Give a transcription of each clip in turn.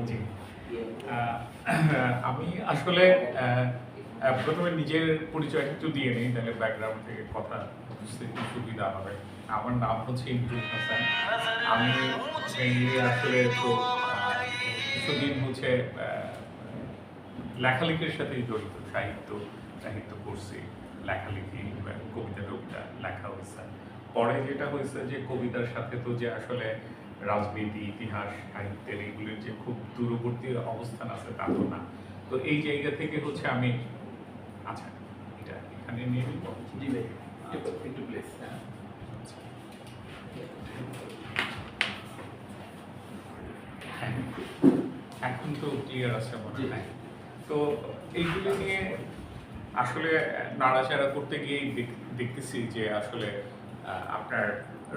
জি। আমি আসলে প্রথমে নিজের পরিচয় একটু দিয়ে নিই, তাহলে ব্যাকগ্রাউন্ড থেকে কথা বুঝতে একটু সুবিধা হবে। আমার নাম হচ্ছে ইমরুল হাসান। আমি মেইনলি আসলে তো কিছুদিন হচ্ছে লেখালেখির সাথেই জড়িত। সাহিত্য পড়ছি, লেখালেখি, কবিতা-টবিতা লেখা হইছে। পরে যেটা হইছে যে কবিতার সাথে তো যে আসলে রাজনীতি, ইতিহাস, সাহিত্যের এগুলির যে খুব দূরবর্তী অবস্থান আছে তা তো না। তো এই জায়গা থেকে হচ্ছে আমি আচ্ছা এটা এখানে নিয়ে নিব। জি ভাই, একটু প্লিজ। হ্যাঁ, এখন তো ক্লিয়ার আছে মনে হয়। তো এইগুলি নিয়ে আসলে নাড়াচাড়া করতে গিয়েই দেখতেছি যে আসলে আপনার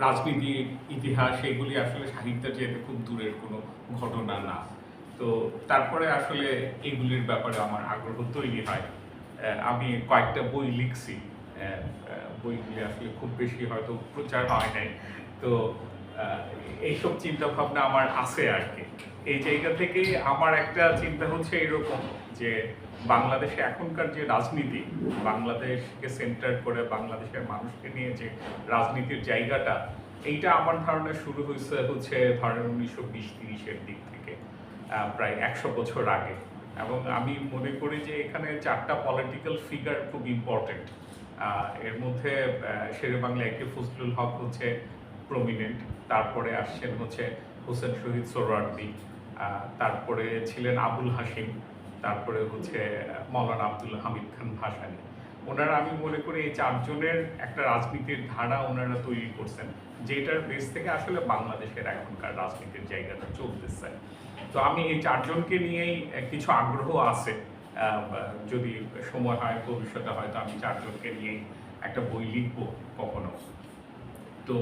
রাজনীতি, ইতিহাস এগুলি আসলে সাহিত্যের যেতে খুব দূরের কোনো ঘটনা না। তো তারপরে আসলে এগুলির ব্যাপারে আমার আগ্রহ তৈরি হয়। আমি কয়েকটা বই লিখছি। বইগুলি আসলে খুব বেশি হয়তো প্রচার হয় নাই। তো এইসব চিন্তা ভাবনা আমার আছে আর কি। এই জায়গা থেকে আমার একটা চিন্তা হচ্ছে এরকম যে বাংলাদেশে এখনকার যে রাজনীতি, বাংলাদেশকে সেন্টার করে বাংলাদেশের মানুষকে নিয়ে যে রাজনীতির জায়গাটা, এইটা আমার ধারণা শুরু হচ্ছে ধরেন 1920-30-এর দিক থেকে, প্রায় 100 বছর আগে। এবং আমি মনে করি যে এখানে 4টা পলিটিক্যাল ফিগার খুব ইম্পর্টেন্ট। এর মধ্যে শেরেবাংলা একে ফজলুল হক হচ্ছে প্রমিনেন্ট, তারপরে আসছেন হচ্ছে হোসেন শহীদ সোহরাওয়ার্দী, তারপরে ছিলেন আবুল হাশিম, তারপরে হচ্ছে মৌলানা আব্দুল হামিদ খান ভাসানী। ওনারা আমি মনে করি এই 4 জনের একটা রাজনীতির ধারা ওনারা তৈরি করছেন, যেটার বেস থেকে আসলে বাংলাদেশের এখনকার রাজনীতির জায়গাটা চলতেছে। তো আমি এই 4 জনকে নিয়েই কিছু আগ্রহ আছে। যদি সময় হয় ভবিষ্যতে হয়তো আমি 4 জনকে নিয়েই একটা বই লিখবো কখনো। তো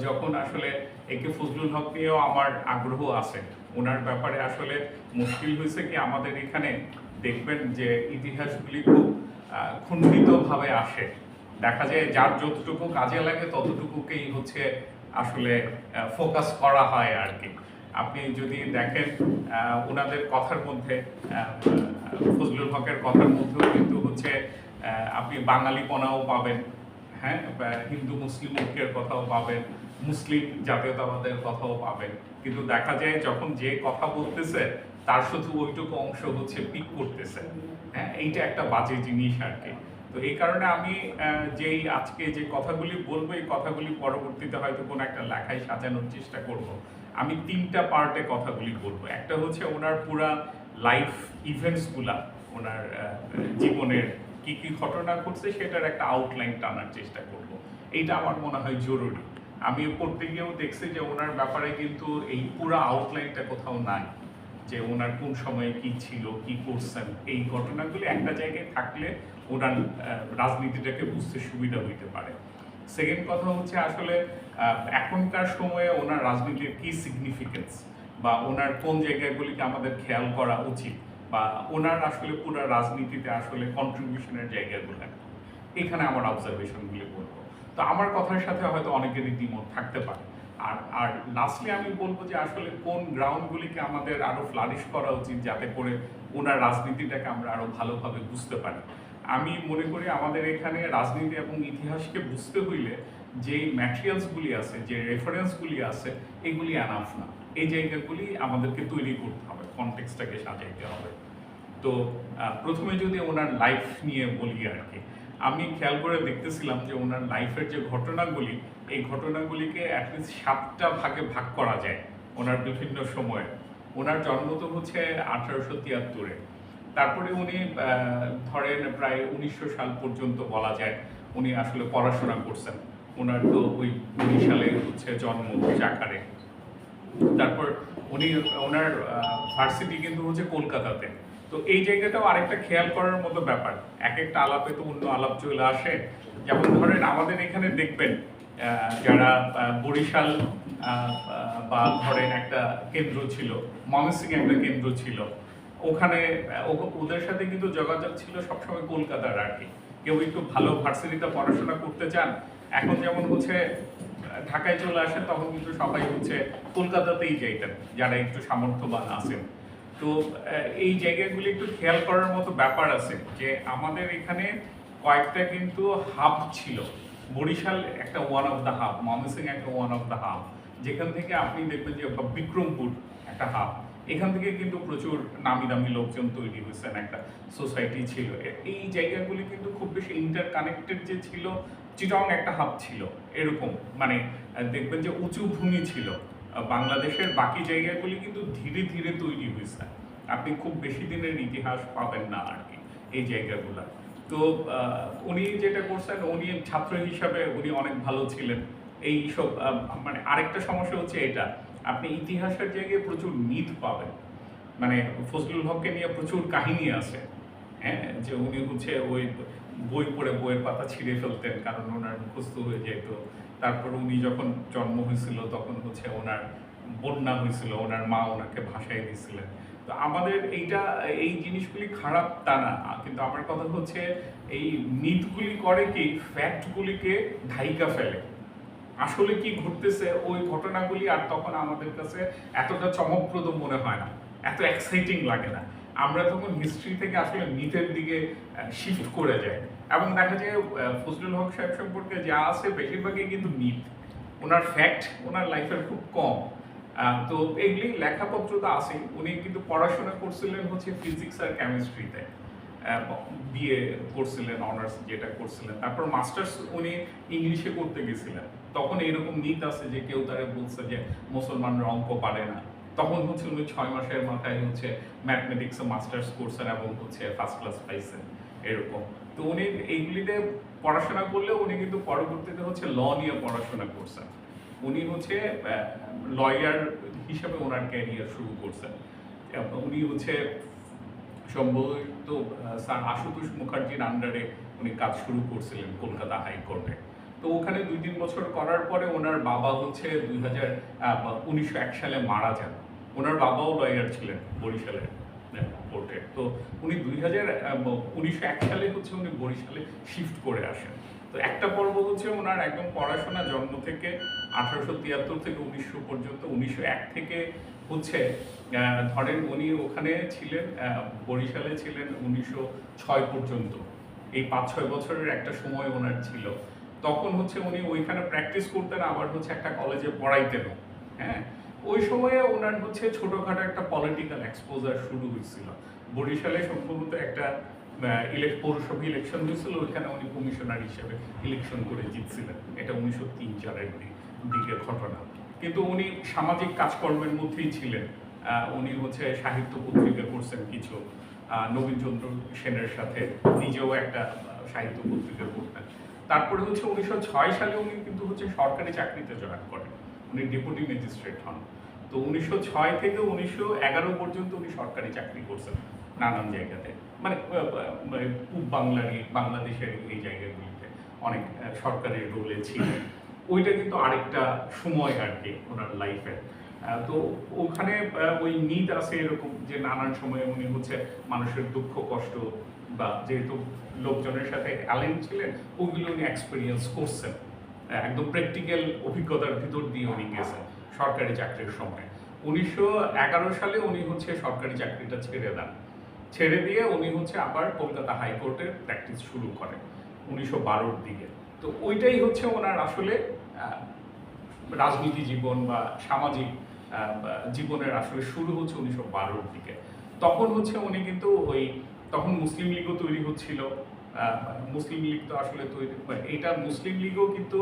যখন আসলে একে ফজলুল হক নিয়েও আমার আগ্রহ আছে, ওনার ব্যাপারে আসলে মুশকিল হয়েছে কি আমাদের এখানে দেখবেন যে ইতিহাসগুলি খুব খণ্ডিতভাবে আসে। দেখা যায় যার যতটুকু কাজে লাগে ততটুকুকেই হচ্ছে আসলে ফোকাস করা হয় আর কি। আপনি যদি দেখেন ওনাদের কথার মধ্যে, ফজলুল হকের কথার মধ্যেও কিন্তু হচ্ছে আপনি বাঙালিপনাও পাবেন, হ্যাঁ, হিন্দু মুসলিম ঐক্যের কথাও পাবেন, মুসলিম জাতীয়তাবাদের কথাও পাবেন, কিন্তু দেখা যায় যখন যে কথা বলতেছে তার শুধু ওইটুকু অংশ হচ্ছে পিক করতেছে। হ্যাঁ, এইটা একটা বাজে জিনিস আর কি। তো এই কারণে আমি যেই আজকে যে কথাগুলি বলবো এই কথাগুলি পরবর্তীতে হয়তো কোনো একটা লেখায় সাজানোর চেষ্টা করব। আমি 3টা পার্টে কথাগুলি বলবো। একটা হচ্ছে ওনার পুরা লাইফ ইভেন্টসগুলা, ওনার জীবনের কি কি ঘটনা ঘটছে সেটার একটা আউটলাইন টানার চেষ্টা করব। এইটা আমার মনে হয় জরুরি। আমি পড়তে গিয়েও দেখছি যে ওনার ব্যাপারে কিন্তু এই পুরো আউটলাইনটা কোথাও নাই, যে ওনার কোন সময়ে কি ছিল, কি করছেন, এই ঘটনাগুলি একটা জায়গায় থাকলে ওনার রাজনীতিটাকে বুঝতে সুবিধা হইতে পারে। সেকেন্ড কথা হচ্ছে আসলে এখনকার সময়ে ওনার রাজনীতির কি সিগনিফিকেন্স বা ওনার কোন জায়গাগুলিকে আমাদের খেয়াল করা উচিত, বা ওনার আসলে পুরো রাজনীতিতে আসলে কন্ট্রিবিউশনের জায়গাগুলো এখানে আমার অবজারভেশনগুলি বলবো। তো আমার কথার সাথে হয়তো অনেকেরই দ্বিমত থাকতে পারে। আর লাস্টলি আমি বলবো যে আসলে কোন গ্রাউন্ডগুলিকে আমাদের আরো ফ্লারিশ করা উচিত যাতে করে ওনার রাজনীতিটাকে আমরা আরো ভালোভাবে বুঝতে পারি। আমি মনে করি আমাদের এখানে রাজনীতি এবং ইতিহাসকে বুঝতে হইলে যেই ম্যাটেরিয়ালসগুলি আছে, যে রেফারেন্সগুলি আছে, এগুলি এনাফ না। এই জায়গাগুলি আমাদেরকে তৈরি করতে হবে, কনটেক্সটটাকে সাজাইতে হবে। তো প্রথমে যদি ওনার লাইফ নিয়ে বলি আর কি, আমি খেয়াল করে দেখতেছিলাম যে ওনার লাইফের যে ঘটনাগুলি, এই ঘটনাগুলিকে অ্যাটলিস্ট 7টা ভাগে ভাগ করা যায় ওনার বিভিন্ন সময়ে। ওনার জন্ম তো হচ্ছে 1873-এ, তারপরে উনি ধরেন প্রায় 1900 সাল পর্যন্ত বলা যায় উনি আসলে পড়াশোনা করছেন। ওনার তো ওই 19 সালে হচ্ছে জন্ম জাকারে। তারপর উনি ওনার ভার্সিটি কিন্তু হচ্ছে কলকাতাতে। তো এই জায়গাটাও আরেকটা খেয়াল করার মতো ব্যাপার, এক একটা আলাপে তো অন্য আলাপ চলে আসে। যেমন ধরেন আমাদের এখানে দেখবেন যারা বরিশাল বা ধরেন একটা কেন্দ্র ছিল, ময়মনসিংহে একটা কেন্দ্র ছিল, ওখানে ওদের সাথে কিন্তু যোগাযোগ ছিল সবসময় কলকাতার আর কি। কেউ একটু ভালো ভার্সিটিতে পড়াশোনা করতে চান, এখন যেমন হচ্ছে ঢাকায় চলে আসেন, তখন কিন্তু সবাই হচ্ছে কলকাতাতেই যাইতেন যারা একটু সামর্থ্যবান আছেন। তো এই জায়গাগুলি একটু খেয়াল করার মতো ব্যাপার আছে যে আমাদের এখানে কয়েকটা কিন্তু হাব ছিল। বরিশাল একটা one of the hub, Mymensingh একটা ওয়ান অফ দ্য হাব, যেখান থেকে আপনি দেখবেন যে বিক্রমপুর একটা হাব, এখান থেকে কিন্তু প্রচুর নামি দামি লোকজন তৈরি হয়েছেন, একটা সোসাইটি ছিল। এই জায়গাগুলি কিন্তু খুব বেশি ইন্টার কানেক্টেড যে ছিল। চিটং একটা হাব ছিল এরকম, মানে দেখবেন যে উঁচু ভূমি ছিল। বাংলাদেশের বাকি জায়গাগুলি কিন্তু ধীরে ধীরে তৈরি হয়েছে, আপনি খুব বেশি দিনের ইতিহাস পাবেন না আর কি এই জায়গাগুলো। তো উনি যেটা করছেন, উনি ছাত্র হিসাবে উনি অনেক ভালো ছিলেন। এই সব মানে আরেকটা সমস্যা হচ্ছে এটা, আপনি ইতিহাসের জায়গায় প্রচুর মিথ পাবেন, মানে ফজলুল হককে নিয়ে প্রচুর কাহিনী আছে, হ্যাঁ, যে উনি হচ্ছে ওই বই পড়ে বইয়ের পাতা ছিঁড়ে ফেলতেন কারণ ওনার মুখস্থ হয়ে যেত। তারপর উনি যখন জন্ম হয়েছিল তখন হচ্ছে ওনার বন্যা হয়েছিল, ওনার মা ওনাকে ভাসায় দিয়েছিলেন। তো আমাদের এই জিনিসগুলি খারাপ তা না, কিন্তু আমার কথা হচ্ছে এই মিথগুলি করে কি ফ্যাক্টগুলিকে ঢাইকা ফেলে। আসলে কি ঘটতেছে ওই ঘটনাগুলি আর তখন আমাদের কাছে এতটা চমকপ্রদ মনে হয় না, এত এক্সাইটিং লাগে না। আমরা তখন হিস্ট্রি থেকে আসলে মিথের দিকে শিফট করে যাই, এবং দেখা যায় ফজলুল হক সাহেব সম্পর্কে যা আছে বেশিরভাগই কিন্তু মিথ, ওনার ফ্যাক্ট ওনার লাইফের খুব কম। তো এগুলি লেখাপত্র তো আছেই। উনি কিন্তু পড়াশোনা করছিলেন হচ্ছে ফিজিক্স আর কেমিস্ট্রিতে, বিএ করছিলেন, অনার্স যেটা করছিলেন। তারপর মাস্টার্স উনি ইংলিশে করতে গেছিলেন। তখন এরকম মিথ আছে যে কেউ তারা বলছে যে মুসলমানরা অঙ্ক পারে না, তখন হচ্ছে উনি 6 মাসের মাথায় হচ্ছে ম্যাথমেটিক্সে মাস্টার্স করছেন এবং হচ্ছে ফার্স্ট ক্লাস পাইছেন এরকম। তো উনি এইগুলিতে পড়াশোনা করলেও উনি কিন্তু পরবর্তীতে হচ্ছে ল নিয়ে পড়াশোনা করছেন। উনি হচ্ছে লয়ার হিসাবে ওনার ক্যারিয়ার শুরু করছেন। উনি হচ্ছে সম্ভবত স্যার আশুতোষ মুখার্জির আন্ডারে উনি কাজ শুরু করছিলেন কলকাতা হাইকোর্টে। তো ওখানে 2-3 বছর করার পরে ওনার বাবা হচ্ছে 1901 সালে মারা যান। ওনার বাবাও লয়ার ছিলেন বরিশালের কোর্টে। তো উনি 1901 সালে হচ্ছে উনি বরিশালে শিফট করে আসেন। তো একটা পর্ব হচ্ছে ওনার একদম পড়াশোনা জন্ম থেকে 1873 থেকে 1900 পর্যন্ত, 1901 থেকে হচ্ছে ধরেন উনি ওখানে ছিলেন, বরিশালে ছিলেন 1906 পর্যন্ত। এই 5-6 বছরের একটা সময় ওনার ছিল। তখন হচ্ছে উনি ওইখানে প্র্যাকটিস করতেন, আবার হচ্ছে একটা কলেজে পড়াইতেন। হ্যাঁ, ওই সময়ে ওনার হচ্ছে ছোটখাটো একটা পলিটিক্যাল এক্সপোজার শুরু হয়েছিল। বরিশালে সম্ভবত একটা পৌরসভা ইলেকশন হয়েছিল, ওইখানে উনি কমিশনার হিসেবে ইলেকশন করে জিতছিলেন। এটা 1903-4-এর দিকের ঘটনা। কিন্তু উনি সামাজিক কাজকর্মের মধ্যেই ছিলেন। উনি হচ্ছে সাহিত্য পত্রিকা করছেন কিছু, নবীনচন্দ্র সেনের সাথে নিজেও একটা সাহিত্য পত্রিকা করতেন। তারপরে হচ্ছে 1906 সালে উনি কিন্তু হচ্ছে সরকারি চাকরিতে জয়েন করেন, উনি ডেপুটি ম্যাজিস্ট্রেট হন। তো 1906 থেকে 1911 পর্যন্ত উনি সরকারি চাকরি করছেন নানান জায়গাতে, মানে পূব বাংলারই, বাংলাদেশের এই জায়গাগুলিতে অনেক সরকারি রোলে ছিলেন। ওইটা কিন্তু আরেকটা সময় আর কি ওনার লাইফে। তো ওখানে ওই মিথ আছে এরকম যে নানান সময়ে উনি হচ্ছে মানুষের দুঃখ কষ্ট বা যেহেতু লোকজনের সাথে অ্যালাইন ছিলেন ওইগুলো উনি এক্সপিরিয়েন্স করছেন, একদম প্র্যাকটিক্যাল অভিজ্ঞতার ভিতর দিয়ে উনি গেছেন সরকারি চাকরির সময়। 1911 সালে উনি হচ্ছে সরকারি চাকরিটা ছেড়ে দেন, ছেড়ে দিয়ে উনি হচ্ছে আবার কলকাতা হাইকোর্টে প্র্যাকটিস শুরু করেন 1912-র দিকে। তো ওইটাই হচ্ছে ওনার আসলে রাজনীতি জীবন বা সামাজিক জীবনের আসলে শুরু হচ্ছে 1912-র দিকে। তখন হচ্ছে উনি কিন্তু তখন মুসলিম লীগও তৈরি হচ্ছিল। মুসলিম লীগ তো আসলে তৈরি, এইটা মুসলিম লীগও কিন্তু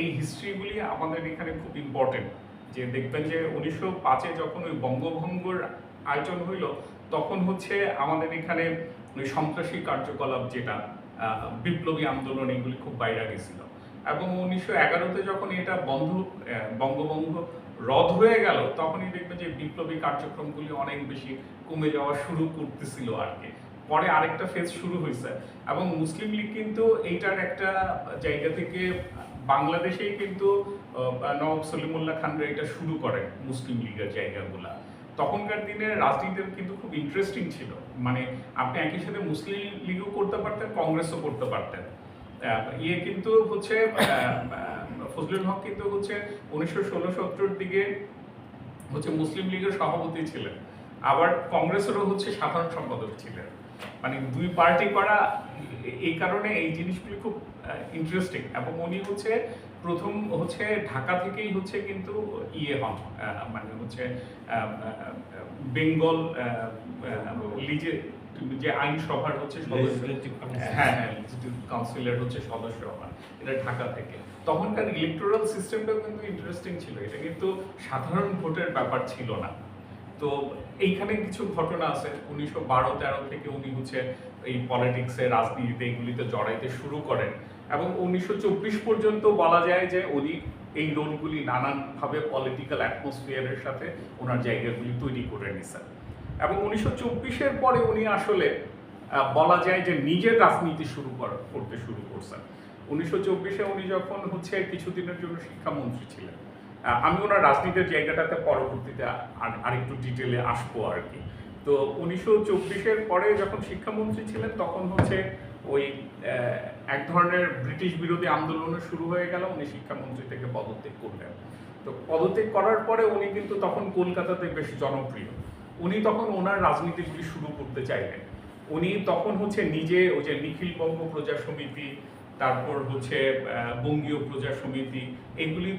এই হিস্ট্রিগুলি আমাদের এখানে খুব ইম্পর্টেন্ট। যে দেখবেন যে 1905-এ যখন ওই বঙ্গভঙ্গর আয়োজন হইল তখন হচ্ছে আমাদের এখানে ওই সন্ত্রাসী কার্যকলাপ যেটা বিপ্লবী আন্দোলন এগুলি খুব বাইরে গেছিল, এবং 1911-তে যখন এটা বঙ্গভঙ্গ রদ হয়ে গেল তখনই দেখবেন যে বিপ্লবী কার্যক্রমগুলি অনেক বেশি কমে যাওয়া শুরু করতেছিল আর কি। পরে আরেকটা ফেজ শুরু হয়েছে, এবং মুসলিম লীগ কিন্তু এইটার একটা জায়গা থেকে বাংলাদেশেই কিন্তু নবাব সলিমুল্লাহ খানরা এটা শুরু করেন মুসলিম লীগের জায়গাগুলা। তখনকার দিনে রাজনীতির কিন্তু খুব ইন্টারেস্টিং ছিল, মানে আপনি একই সাথে মুসলিম লীগও করতে পারতেন, কংগ্রেসও করতে পারতেন। কিন্তু হচ্ছে ফজলুল হক কিন্তু হচ্ছে 1916-17-র দিকে হচ্ছে মুসলিম লীগের সভাপতি ছিলেন। আবার কংগ্রেসেরও হচ্ছে সাধারণ সম্পাদক ছিলেন। মানে দুই পার্টি করা, এই কারণে এই জিনিসগুলি খুব ইন্টারেস্টিং। এবং উনি হচ্ছে প্রথম হচ্ছে ঢাকা থেকেই হচ্ছে কিন্তু হন, মানে হচ্ছে বেঙ্গল লিজে যে আইনসভার হচ্ছে সদস্য, হ্যাঁ হ্যাঁ লেজিসলেটিভ কাউন্সিলের হচ্ছে সদস্য হন, এটা ঢাকা থেকে। তখনকার ইলেকটোরাল সিস্টেমটাও কিন্তু ইন্টারেস্টিং ছিল, এটা কিন্তু সাধারণ ভোটের ব্যাপার ছিল না। তো এইখানে কিছু ঘটনা আছে 1912-13 থেকে উনি হচ্ছে এই পলিটিক্সে, রাজনীতিতে এগুলিতে জড়াইতে শুরু করেন এবং 1924 পর্যন্ত বলা যায় যে উনি এই রোলগুলি নানানভাবে পলিটিক্যাল অ্যাটমসফিয়ারের সাথে ওনার জায়গাগুলি তৈরি করে নিছেন। এবং 1924-এর পরে উনি আসলে বলা যায় যে নিজের রাজনীতি করতে শুরু করছেন। 1924-এ উনি যখন হচ্ছে কিছুদিনের জন্য শিক্ষামন্ত্রী ছিলেন, আমি ওনার রাজনীতির জায়গাটাতে পরবর্তীতে আরেকটু ডিটেলে আসবো আর কি। তো 1924-এর পরে যখন শিক্ষামন্ত্রী ছিলেন তখন হচ্ছে ওই এক ধরনের ব্রিটিশ বিরোধী আন্দোলন শুরু হয়ে গেল, উনি শিক্ষামন্ত্রী থেকে পদত্যাগ করলেন। তো পদত্যাগ করার পরে উনি কিন্তু তখন কলকাতাতে বেশ জনপ্রিয়। উনি তখন ওনার রাজনীতিগুলি শুরু করতে চাইলেন। উনি তখন হচ্ছে নিজে ওই যে নিখিল বঙ্গ প্রজা সমিতি, তারপর হচ্ছে বঙ্গীয় প্রজা সমিতি, এগুলি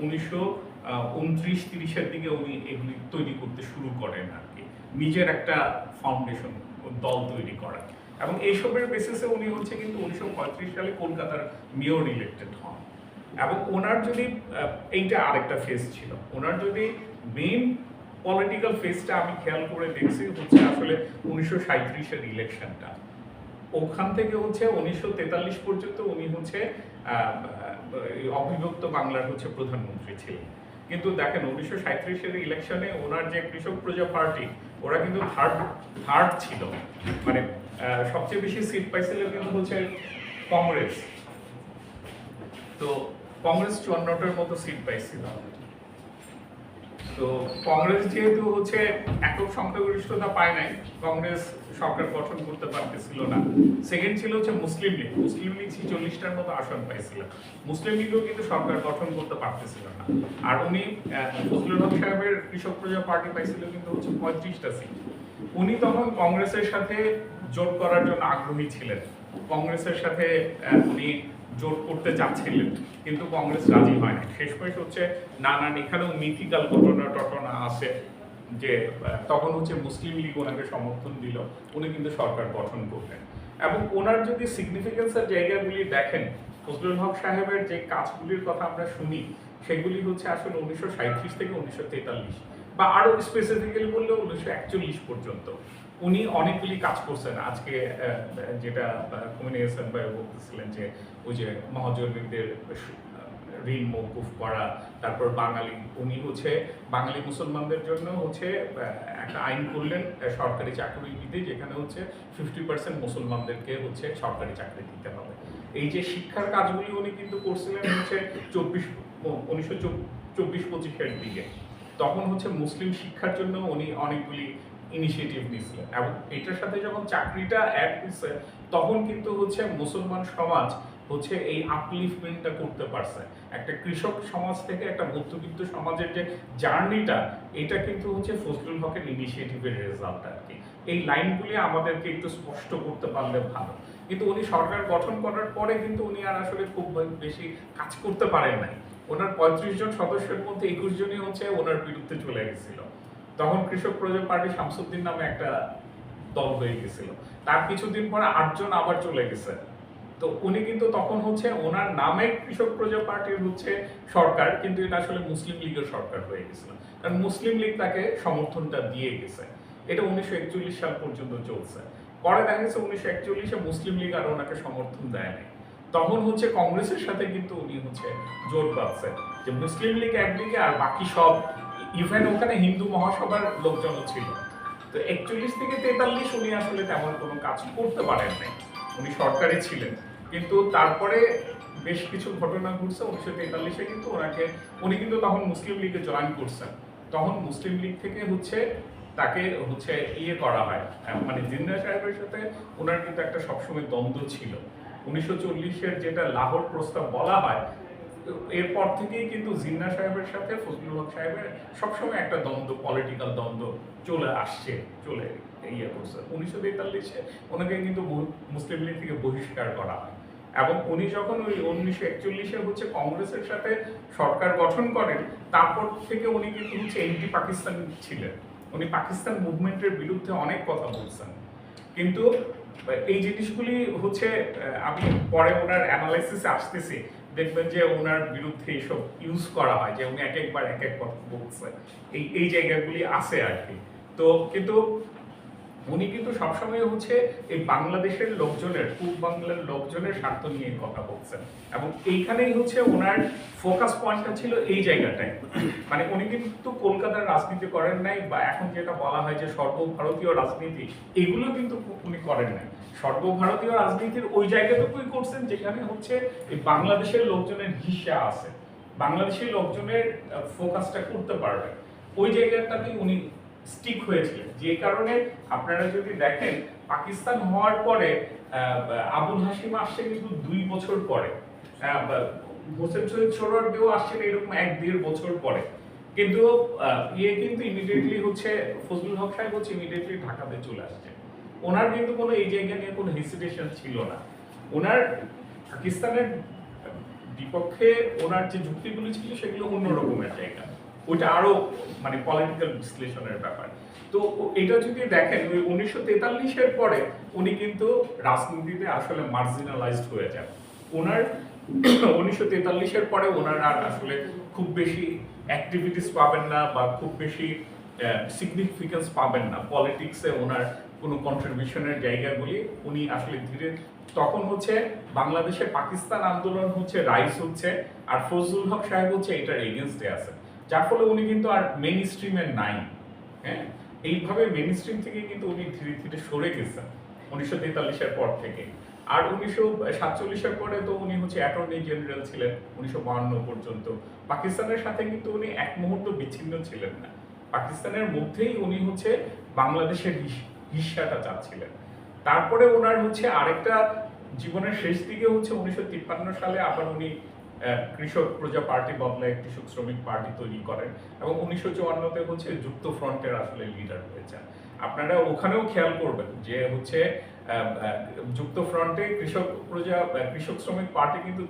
1929-30-এর দিকে উনি এগুলি তৈরি করতে শুরু করেন আর কি, নিজের একটা ফাউন্ডেশন দল তৈরি করা। এবং এইসবের বেসিসে উনি হচ্ছে কিন্তু 1935 সালে কলকাতার মেয়র ইলেক্টেড হন। এবং ওনার যদি এইটা আরেকটা ফেজ ছিল, ওনার যদি মেইন পলিটিক্যাল ফেজটা আমি খেয়াল করে দেখছি হচ্ছে আসলে 1937-এর ইলেকশনটা। ওখান থেকে হচ্ছে 1943 পর্যন্ত উনি হচ্ছে অবিভক্ত বাংলার হচ্ছে প্রধানমন্ত্রী ছিলেন। কিন্তু দেখেন 1937-এর ইলেকশনে ওনার যে কৃষক প্রজা পার্টি, ওরা কিন্তু থার্ড ছিল, মানে সবচেয়ে বেশি সিট পাইছিল কিন্তু হচ্ছে কংগ্রেস। তো কংগ্রেস 54টার মতো সিট পাইছিল। তো কংগ্রেস যেহেতু হচ্ছে একক সংখ্যাগরিষ্ঠতা পায় নাই, কংগ্রেস সরকার গঠন করতে পারতেছিল না। সেকেন্ড ছিল হচ্ছে মুসলিম লীগ। মুসলিম লীগ 46টার মতো আসন পাইছিল। মুসলিম লীগও কিন্তু সরকার গঠন করতে পারতেছিল না। আর উনি ফজলুল হক সাহেবের কৃষক প্রজা পার্টি পাইছিল কিন্তু হচ্ছে 35টা সিট। উনি তখন কংগ্রেসের সাথে জোট করার জন্য আগ্রহী ছিলেন। কংগ্রেসের সাথে উনি জোট করতে চাচ্ছিলেন, কিন্তু কংগ্রেস রাজি হয় না। শেষমেশ হচ্ছে নানান এখানেও মিথিক্যাল ঘটনা আছে যে তখন হচ্ছে মুসলিম লীগ ওনাকে সমর্থন দিল, উনি কিন্তু সরকার গঠন করলেন। এবং ওনার যদি সিগনিফিকেন্সের জায়গাগুলি দেখেন, ফজলুল হক সাহেবের যে কাজগুলির কথা আমরা শুনি সেগুলি হচ্ছে আসলে 1937 থেকে 1943, বা আরো স্পেসিফিক্যালি বললে 1941 পর্যন্ত উনি অনেকগুলি কাজ করছেন। আজকে যেটা খোমেনি হাসান ভাই বলতেছিলেন যে ওই যে মহাজনীদের ঋণ মওকুফ করা, তারপর উনি হচ্ছে বাঙালি মুসলমানদের জন্য হচ্ছে একটা আইন করলেন সরকারি চাকরি দিতে, যেখানে হচ্ছে 50% মুসলমানদেরকে হচ্ছে সরকারি চাকরি দিতে হবে। এই যে শিক্ষার কাজগুলি উনি কিন্তু করছিলেন হচ্ছে 1924-25-এর দিকে। তখন হচ্ছে মুসলিম শিক্ষার জন্য উনি অনেকগুলি ইনিশিয়েটিভ নিয়েছিলেন। এবং এটার সাথে যখন চাকরিটা অ্যাড হয়েছে তখন কিন্তু হচ্ছে মুসলমান সমাজ হচ্ছে এই আপলিফমেন্টটা করতে পারছে। একটা কৃষক সমাজ থেকে একটা মধ্যবিত্ত সমাজের যে জার্নিটা, এটা কিন্তু হচ্ছে ফজলুল হকের ইনিশিয়েটিভের রেজাল্ট আর কি। এই লাইনগুলি আমাদেরকে একটু স্পষ্ট করতে পারলে ভালো। কিন্তু উনি সরকার গঠন করার পরে কিন্তু উনি আর আসলে খুব বেশি কাজ করতে পারেন নাই। ওনার 35 জন সদস্যের মধ্যে 21 জনই হচ্ছে ওনার বিরুদ্ধে চলে গেছিল। তখন কৃষক প্রজা পার্টি শামসুদ্দিন নামে একটা দল হয়ে গেছিল। তার কিছুদিন পরে 8 জন আবার চলে গেছে। তো উনি কিন্তু তখন হচ্ছে ওনার নামে কৃষক প্রজা পার্টির হচ্ছে সরকার, কিন্তু এটা আসলে মুসলিম লীগের সরকার হয়ে গেছিল, কারণ মুসলিম লীগ তাকে সমর্থনটা দিয়ে গেছে। এটা 1941 সাল পর্যন্ত চলছে। পরে দেখা গেছে 1941-এ মুসলিম লীগ আর ওনাকে সমর্থন দেয় নাই। তখন হচ্ছে কংগ্রেসের সাথে কিন্তু উনি হচ্ছে জোট বাঁধছে যে মুসলিম লীগ একদিকে আর বাকি সব, ইভেন ওখানে হিন্দু মহাসভার লোকজনও ছিল। তো 41 থেকে 43 উনি আসলে তেমন কোনো কাজ করতে পারেন নাই, উনি সরকারে ছিলেন। কিন্তু তারপরে বেশ কিছু ঘটনা ঘটছে 1943-এ, কিন্তু উনি কিন্তু তখন মুসলিম লীগে জয়েন করছেন। তখন মুসলিম লীগ থেকে হচ্ছে তাকে হচ্ছে করা হয়, মানে জিন্নাহ সাহেবের সাথে ওনার কিন্তু একটা সবসময় দ্বন্দ্ব ছিল। 1940-এর যেটা লাহোর প্রস্তাব বলা হয়, এরপর থেকেই কিন্তু জিন্নাহ সাহেবের সাথে ফজলুল হক সাহেবের সবসময় একটা দ্বন্দ্ব, পলিটিক্যাল দ্বন্দ্ব চলে ইয়ে করছে। 1943-এ ওনাকে কিন্তু মুসলিম লীগ থেকে বহিষ্কার করা হয় এবং উনি যখন ওই 1941-এ হচ্ছে কংগ্রেসের সাথে সরকার গঠন করেন, তারপর থেকে উনি কিন্তু হচ্ছে এন্টি পাকিস্তান ছিলেন। উনি পাকিস্তান মুভমেন্টের বিরুদ্ধে অনেক কথা বলছেন, কিন্তু এই জিনিসগুলি হচ্ছে আমি পরে ওনার অ্যানালাইসিসে আসতেছি, দেখবেন যে ওনার বিরুদ্ধে এইসব ইউজ করা হয়, যে উনি এক একবার এক এক কথা বলছে, এই জায়গাগুলি আছে আর কি। তো কিন্তু উনি কিন্তু সবসময় হচ্ছে এই বাংলাদেশের লোকজনের, পূর্ব বাংলার লোকজনের স্বার্থ নিয়ে কথা বলছেন, এবং এইখানেই হচ্ছে ওনার ফোকাস পয়েন্টটা ছিল এই জায়গাটায়। মানে উনি কিন্তু কলকাতার রাজনীতি করেন নাই, বা এখন যেটা বলা হয় যে সর্বভারতীয় রাজনীতি, এগুলো কিন্তু উনি করেন নাই। সর্বভারতীয় রাজনীতির ওই জায়গাটুকুই করছেন যেখানে হচ্ছে এই বাংলাদেশের লোকজনের হিস্সা আছে, বাংলাদেশের লোকজনের ফোকাসটা করতে পারবে, ওই জায়গাটাতেই উনি স্টিক হয়েছিলেন। যে কারণে আপনারা যদি দেখেন, পাকিস্তান হওয়ার পরে আবুল হাশিম আসছে কিন্তু 2 বছর পরে, হোসেন শহীদ সোহরাওয়ার্দীও আসছেন এরকম 1-1.5 বছর পরে, কিন্তু কিন্তু ইমিডিয়েটলি হচ্ছে ফজলুল হক সাহেব হচ্ছে ইমিডিয়েটলি ঢাকাতে চলে আসছে। ওনার কিন্তু কোনো এই জায়গা নিয়ে কোনো হেসিটেশন ছিল না। ওনার পাকিস্তানের বিপক্ষে ওনার যে যুক্তিগুলি ছিল সেগুলো অন্য রকমের জায়গা, ওইটা আরো মানে পলিটিক্যাল বিশ্লেষণের ব্যাপার। তো এটা যদি দেখেন, ওই 1943-এর পরে উনি কিন্তু রাজনীতিতে আসলে মার্জিনালাইজড হয়ে যান। ওনার 1943-এর পরে ওনার আর আসলে খুব বেশি অ্যাক্টিভিটিস পাবেন না, বা খুব বেশি সিগনিফিকেন্স পাবেন না পলিটিক্সে। ওনার কোনো কন্ট্রিবিউশনের জায়গাগুলি উনি আসলে ধীরে, তখন হচ্ছে বাংলাদেশে পাকিস্তান আন্দোলন হচ্ছে রাইজ হচ্ছে, আর ফজলুল হক সাহেব হচ্ছে এটার এগেনস্টে আছে, যার ফলে উনি কিন্তু আর মেইন স্ট্রিমে নাই। হ্যাঁ, এইভাবে মেইন স্ট্রিম থেকে কিন্তু উনি ধীরে ধীরে সরে গেছেন 1943-এর পর থেকে। আর 1947-এর পরে তো উনি হচ্ছে অ্যাটর্নি জেনারেল ছিলেন 1952 পর্যন্ত। পাকিস্তানের সাথে কিন্তু উনি এক মুহূর্ত বিচ্ছিন্ন ছিলেন না, পাকিস্তানের মধ্যেই উনি হচ্ছে বাংলাদেশের হিস্সাটা চাচ্ছিলেন। তারপরে ওনার হচ্ছে আরেকটা জীবনের শেষ দিকে হচ্ছে 1953 সালে আবার উনি কৃষক প্রজা পার্টি বদলায় কৃষক শ্রমিক পার্টি তৈরি করেন, এবং 1954-তে হচ্ছে যুক্ত ফ্রন্টের আসলে লিডার হয়েছেন। আপনারা ওখানেও খেয়াল করবেন যে হচ্ছে যুক্ত ফ্রন্টে কৃষক শ্রমিক পার্টি কিন্তু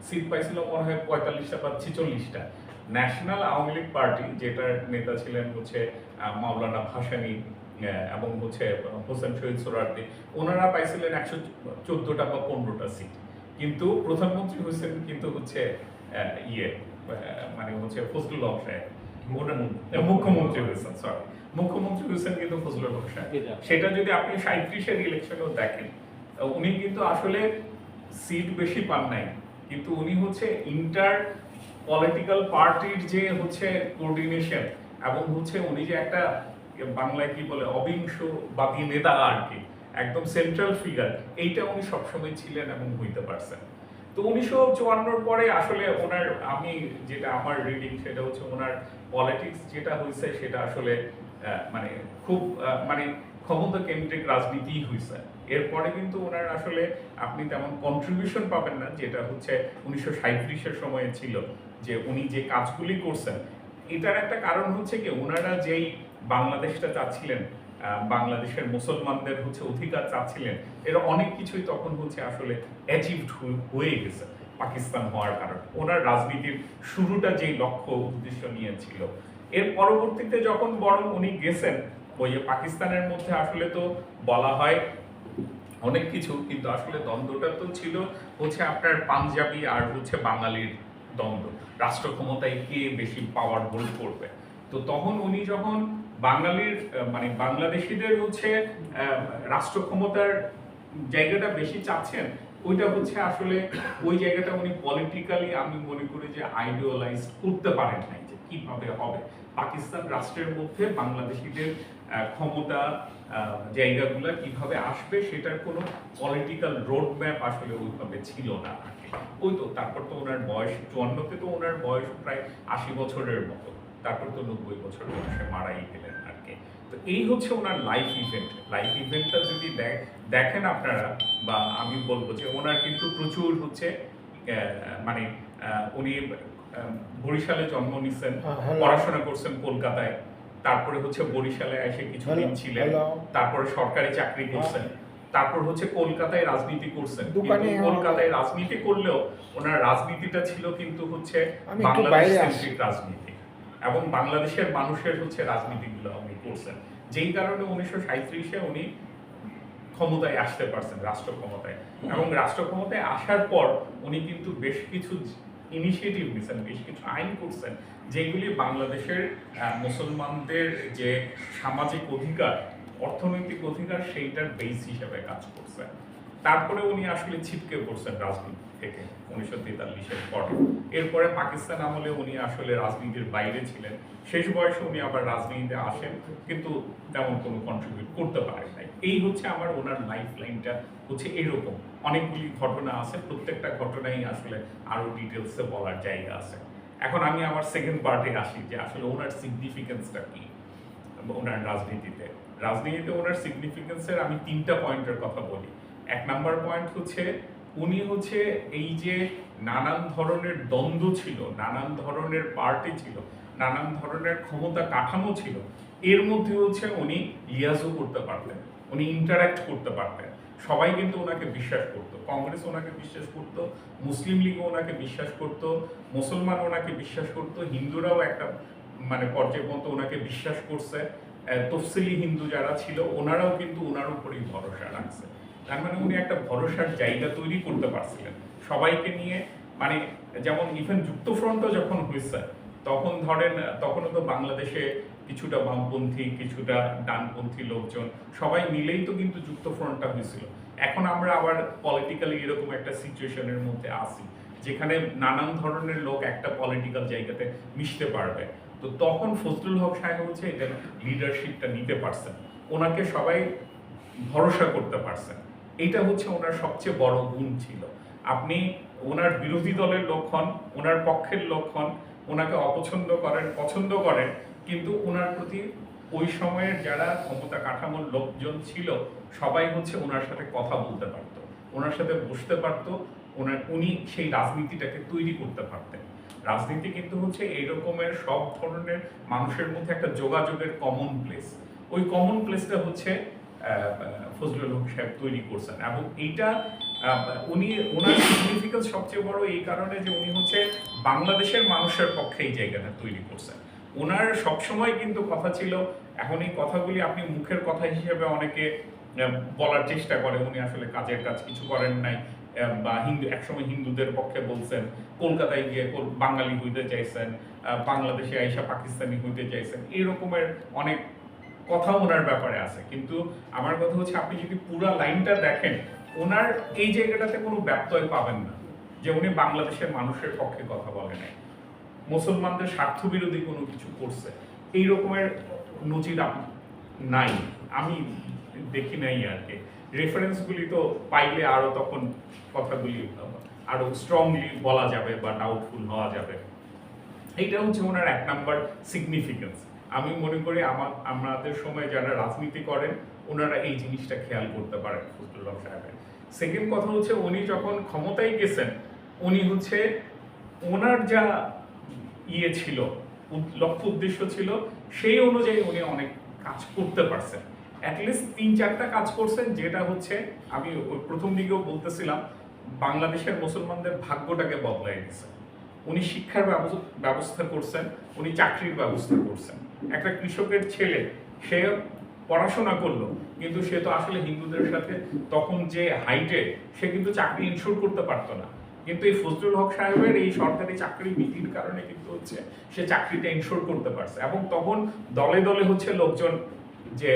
সিট পাইছিল মনে হয় 45টা বা 46টা। ন্যাশনাল আওয়ামী লীগ পার্টি, যেটার নেতা ছিলেন হচ্ছে মাওলানা ভাসানী এবং হচ্ছে হোসেন শহীদ সোহরাওয়ার্দী, ওনারা পাইছিলেন 114টা বা 15টা সিট। কিন্তু প্রধানমন্ত্রী হয়েছেন কিন্তু হচ্ছে মানে হচ্ছে ফজলুল হক সাহেব, মুখ্যমন্ত্রী হয়েছেন, সরি মুখ্যমন্ত্রী হয়েছেন কিন্তু ফজলুল হক সাহেব। সেটা যদি আপনি 37-এর ইলেকশনেও দেখেন, উনি কিন্তু আসলে সিট বেশি পান নাই, কিন্তু উনি হচ্ছে ইন্টার পলিটিক্যাল পার্টির যে হচ্ছে কোঅর্ডিনেশন, এবং হচ্ছে উনি যে একটা বাংলায় কি বলে অবিংশবাদী নেতা আর কি, একদম সেন্ট্রাল ফিগার, এইটা উনি সবসময় ছিলেন এবং হইতে পারছেন। তো 1954 পরে আসলে ওনার, আমি যেটা আমার রিডিং সেটা হচ্ছে ওনার পলিটিক্স যেটা হয়েছে সেটা আসলে মানে খুব মানে ক্ষমতা কেন্দ্রিক রাজনীতি হয়েছে। এরপরে কিন্তু ওনার আসলে আপনি তেমন কন্ট্রিবিউশন পাবেন না, যেটা হচ্ছে 1937-এর সময়ে ছিল, যে উনি যে কাজগুলি করছেন। এটার একটা কারণ হচ্ছে কি, ওনারা যেই বাংলাদেশটা চাচ্ছিলেন, বাংলাদেশের মুসলমানদের হচ্ছে অধিকার চাচ্ছিলেন, এর অনেক কিছুই তখন হচ্ছে আসলে অ্যাচিভড হয়ে গেছে পাকিস্তান হওয়ার কারণে। ওনার রাজনীতির শুরুটা যেই লক্ষ্য উদ্দেশ্য নিয়েছিল, এর পরবর্তীতে যখন বরং উনি গেছেন ওই পাকিস্তানের মধ্যে, আসলে তো বলা হয় অনেক কিছু, কিন্তু আসলে দ্বন্দ্বটা তো ছিল হচ্ছে আপনার পাঞ্জাবি আর হচ্ছে বাঙালির দ্বন্দ্ব, রাষ্ট্র ক্ষমতায় কে বেশি পাওয়ার হোল্ড করবে। তো তখন উনি যখন বাঙালির মানে বাংলাদেশিদের হচ্ছে রাষ্ট্র ক্ষমতার জায়গাটা বেশি চাচ্ছেন, ওইটা হচ্ছে আসলে ওই জায়গাটা উনি পলিটিক্যালি আমি মনে করি যে আইডিয়ালাইজ করতে পারেন নাই, যে কিভাবে হবে পাকিস্তান রাষ্ট্রের মধ্যে বাংলাদেশিদের ক্ষমতা জায়গাগুলো কিভাবে আসবে, সেটার কোনো পলিটিক্যাল রোড ম্যাপ আসলে ওইভাবে ছিল না। ওই তো তারপর তো ওনার বয়স 54-তে তো ওনার বয়স প্রায় 80 বছরের মতো, তারপর তো 90 বছর বয়সে মারাই গেলেন আর কি। তো এই হচ্ছে ওনার লাইফ ইভেন্টটা যদি দেখেন আপনারা, বা আমি বলবো যে ওনার কিন্তু প্রচুর হচ্ছে মানে উনি বরিশালে জন্ম নিছেন, hello. পড়াশোনা করছেন কলকাতায়, তারপরে হচ্ছে বরিশালে এসে কিছুদিন Hello, ছিলেন, hello. তারপরে সরকারি চাকরি করছেন, তারপর হচ্ছে কলকাতায় রাজনীতি করছেন। দোকানে কিন্তু কলকাতায় রাজনীতি করলেও ওনার রাজনীতিটা ছিল কিন্তু হচ্ছে আমি একটু বাংলাদেশ বাইরে কেন্দ্রিক রাজনীতি এবং বাংলাদেশের মানুষের হচ্ছে রাজনীতিগুলো উনি করছেন, যেই কারণে 1937-এ উনি ক্ষমতায় আসতে পারছেন, রাষ্ট্র ক্ষমতায়। এবং রাষ্ট্র ক্ষমতায় আসার পর উনি কিন্তু বেশ কিছু ইনিশিয়েটিভ নিয়েছেন, বেশ কিছু আইন করছেন, যেগুলি বাংলাদেশের মুসলমানদের যে সামাজিক অধিকার, অর্থনৈতিক অধিকার, সেইটার বেস হিসেবে কাজ করছে। তারপরে উনি আসলে ছিটকে পড়ছেন রাজনীতি থেকে 1943-এর পরে। এরপরে পাকিস্তান আমলে উনি আসলে রাজনীতির বাইরে ছিলেন। শেষ বয়সে উনি আবার রাজনীতিতে আসেন, কিন্তু তেমন কোনো কন্ট্রিবিউট করতে পারেন নাই। এই হচ্ছে আমার ওনার লাইফ লাইনটা হচ্ছে এরকম। অনেকগুলি ঘটনা আছে, প্রত্যেকটা ঘটনাই আসলে আরো ডিটেলসে বলার জায়গা আছে। এখন আমি আমার সেকেন্ড পার্টে আসি যে আসলে ওনার সিগনিফিকেন্সটা কি ওনার রাজনীতিতে। ওনার সিগনিফিকেন্সের আমি 3টা পয়েন্টের কথা বলি। 1 নাম্বার পয়েন্ট হচ্ছে উনি হচ্ছে এই যে নানান ধরনের দ্বন্দ্ব ছিল, নানান ধরনের পার্টি ছিল, নানান ধরনের ক্ষমতা কাঠামো ছিল, এর মধ্যে হচ্ছে উনি লিয়াজও করতে পারতেন, উনি ইন্টারাক্ট করতে পারতেন। সবাই কিন্তু ওনাকে বিশ্বাস করত, কংগ্রেস ওনাকে বিশ্বাস করত, মুসলিম লীগও ওনাকে বিশ্বাস করত, মুসলমান ওনাকে বিশ্বাস করত, হিন্দুরাও একটা মানে পর্যায় মতো ওনাকে বিশ্বাস করছে, তফসিলি হিন্দু যারা ছিল ওনারাও কিন্তু ওনার উপরেই ভরসা রাখছে। তার মানে উনি একটা ভরসার জায়গা তৈরি করতে পারছিলেন সবাইকে নিয়ে। মানে যেমন ইভেন যুক্তফ্রন্টও যখন হয়েছে, তখন ধরেন তখনও তো বাংলাদেশে কিছুটা বামপন্থী, কিছুটা ডানপন্থী লোকজন সবাই মিলেই তো কিন্তু যুক্তফ্রন্টটা হয়েছিল। এখন আমরা আবার পলিটিক্যালি এরকম একটা সিচুয়েশনের মধ্যে আছি যেখানে নানান ধরনের লোক একটা পলিটিক্যাল জায়গাতে মিশতে পারবে। তো তখন ফজলুল হক সাহেব হচ্ছে এটার লিডারশিপটা নিতে পারছেন, ওনাকে সবাই ভরসা করতে পারছেন। এটা হচ্ছে ওনার সবচেয়ে বড় গুণ ছিল। আপনি ওনার বিরোধী দলের লোক হন, ওনার পক্ষের লোক হন, ওনাকে অপছন্দ করেন, পছন্দ করেন, কিন্তু ওনার প্রতি ওই সময়ের যারা ক্ষমতা কাঠামোর লোকজন ছিল সবাই হচ্ছে ওনার সাথে কথা বলতে পারত, ওনার সাথে বসতে পারত, উনি সেই রাজনীতিটাকে তৈরি করতে পারতেন। রাজনীতি কিন্তু হচ্ছে এই রকমের সব ধরনের মানুষের মধ্যে একটা যোগাযোগের কমন প্লেস। ওই কমন প্লেসটা হচ্ছে ফজলুল হক সাহেব তৈরি করছেন। এবং এইটা উনি ওনার সিগনিফিকেন্স সবচেয়ে বড় এই কারণে যে উনি হচ্ছে বাংলাদেশের মানুষের পক্ষে এই জায়গাটা তৈরি করছেন। ওনার সবসময় কিন্তু কথা ছিল, এখন এই কথাগুলি আপনি মুখের কথা হিসেবে অনেকে বলার চেষ্টা করে, উনি আসলে কাজের কাজ কিছু করেন নাই, বা একসময় হিন্দুদের পক্ষে বলছেন, কলকাতায় গিয়ে বাঙালি হইতে চাইছেন, বাংলাদেশে আইসা পাকিস্তানি হইতে চাইছেন, এরকমের অনেক কথা ওনার ব্যাপারে আছে। কিন্তু আমার কথা হচ্ছে আপনি যদি পুরো লাইনটা দেখেন, ওনার এই জায়গাটাতে কোনো ব্যত্যয় পাবেন না যে উনি বাংলাদেশের মানুষের পক্ষে কথা বলে নাই, মুসলমানদের স্বার্থ বিরোধী কোনো কিছু করছে, এই রকমের নজির নাই, আমি দেখি নাই আর কি। রেফারেন্সগুলি তো পাইলে আরো তখন কথাগুলি আরো স্ট্রংলি বলা যাবে বা ডাউটফুল হওয়া যাবে। এইটা হচ্ছে ওনার 1 নাম্বার সিগনিফিকেন্স। আমি মনে করি আমাদের সময় যারা রাজনীতি করেন ওনারা এই জিনিসটা খেয়াল করতে পারেন ফজলুল হক সাহেবের। সেকেন্ড কথা হচ্ছে উনি যখন ক্ষমতায় গেছেন, উনি হচ্ছে ওনার যা ছিল, লক্ষ্য উদ্দেশ্য ছিল, সেই অনুযায়ী উনি অনেক কাজ করতে পারছেন। অ্যাটলিস্ট 3-4টা কাজ করছেন, যেটা হচ্ছে আমি প্রথম দিকেও বলতেছিলাম, বাংলাদেশের মুসলমানদের ভাগ্যটাকে বদলাই দিয়েছে। উনি শিক্ষার ব্যবস্থা করছেন, উনি চাকরির ব্যবস্থা করছেন। একটা কৃষকের ছেলে, সে পড়াশোনা করলো, কিন্তু সে তো আসলে হিন্দুদের সাথে তখন যে হাইটে, সে কিন্তু চাকরি ইনশিওর করতে পারতো না। কিন্তু এই ফজলুল হক সাহেবের এই সরকারি চাকরি নীতির কারণে কিন্তু হচ্ছে সে চাকরিটা ইনশিওর করতে পারছে। এবং তখন দলে দলে হচ্ছে লোকজন যে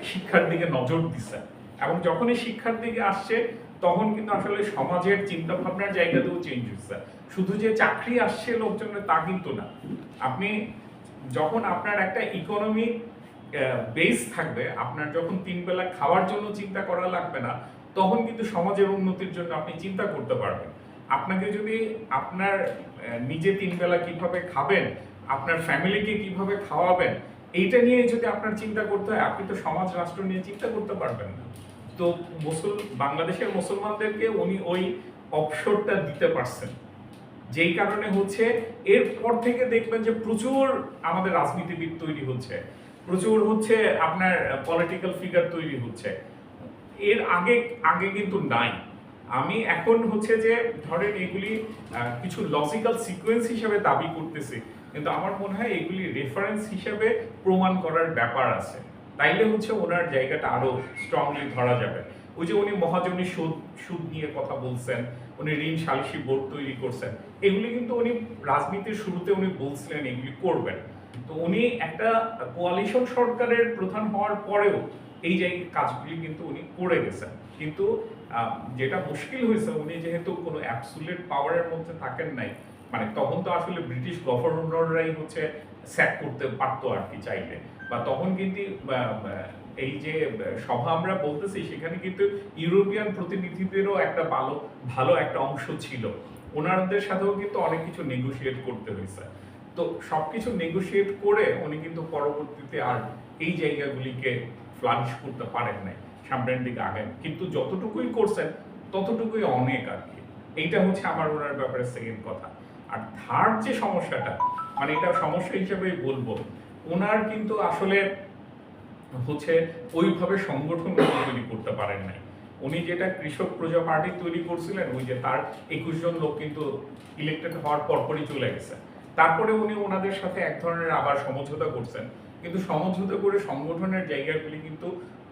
শিক্ষার দিকে নজর দিচ্ছে, এবং যখনই শিক্ষার দিকে আসছে তখন কিন্তু আসলে সমাজের চিন্তা ভাবনার জায়গাতেও চেঞ্জ হচ্ছে। শুধু যে চাকরি আসছে লোকজনের তা কিন্তু না। আপনি যখন আপনার একটা ইকোনমিক বেস থাকবে, আপনার যখন 3 বেলা খাওয়ার জন্য চিন্তা করা লাগবে না, তখন কিন্তু সমাজের উন্নতির জন্য আপনি চিন্তা করতে পারবেন। আপনাকে যদি আপনার নিজে 3 বেলা কিভাবে খাবেন, আপনার ফ্যামিলিকে কিভাবে খাওয়াবেন, এইটা নিয়ে যদি আপনার চিন্তা করতে হয়, আপনি তো সমাজ রাষ্ট্র নিয়ে চিন্তা করতে পারবেন না। তো বাংলাদেশের মুসলমানদেরকে উনি ওই অবসরটা দিতে পারছেন। যেই কারণে হচ্ছে এরপর থেকে দেখবেন যে প্রচুর আমাদের রাজনীতিবিদ তৈরি হচ্ছে, প্রচুর হচ্ছে আপনার পলিটিক্যাল ফিগার তৈরি হচ্ছে। এর আগে আগে কিন্তু নাই। আমি এখন হচ্ছে যে ধরেন এগুলি কিছু লজিক্যাল সিকোয়েন্স হিসেবে দাবি করতেছি, কিন্তু আমার মনে হয় এগুলি রেফারেন্স হিসেবে প্রমাণ করার ব্যাপার আছে, তাইলে হচ্ছে ওনার জায়গাটা আরো স্ট্রংলি ধরা যাবে। ওই যে উনি মহাজনী সুদ সুদ নিয়ে কথা বলছেন, উনি ঋণ সালিসি বোর্ড তৈরি করছেন, এগুলি কিন্তু উনি রাজনীতির শুরুতে উনি বলছিলেন এগুলি করবেন। তো উনি একটা কোয়ালিশন সরকারের প্রধান হওয়ার পরেও এই জায়গায় কাজগুলি কিন্তু উনি করে গেছেন। কিন্তু যেটা মুশকিল হয়েছে, উনি যেহেতু কোনো অ্যাবসুলেট পাওয়ারের মধ্যে থাকেন নাই, মানে তখন তো আসলে ব্রিটিশ গভর্নররাই হচ্ছে স্যাক করতে পারতো আর কি চাইলে, বা তখন কিন্তু এই যে সভা আমরা বলতেছি সেখানে কিন্তু ইউরোপিয়ান প্রতিনিধিদেরও একটা ভালো ভালো একটা অংশ ছিল, ওনাদের সাথেও কিন্তু অনেক কিছু নেগোশিয়েট করতে হয়েছে। তো সবকিছু নেগোশিয়েট করে উনি কিন্তু পরবর্তীতে আর এই জায়গাগুলিকে ফ্লারিশ করতে পারেন নাই, সামনের দিকে আগান, কিন্তু যতটুকুই করছেন ততটুকুই অনেক আর কি। এইটা হচ্ছে আমার ওনার ব্যাপারে সেকেন্ড কথা। আর থার্ড যে সমস্যাটা, মানে এটা সমস্যা হিসেবেই বলবো, ওনার কিন্তু আসলে হচ্ছে ওইভাবে সংগঠন তৈরি করতে পারেন নাই। উনি যেটা কৃষক প্রজা পার্টি তৈরি করছিলেন, ওই যে তার 21 জন লোক কিন্তু ইলেক্টেড হওয়ার পরপরই চলে গেছে, তারপরে উনি ওনাদের সাথে এক ধরনের আবার সমঝোতা করছেন, কিন্তু সমঝোতা করে সংগঠনের জায়গাগুলি কিন্তু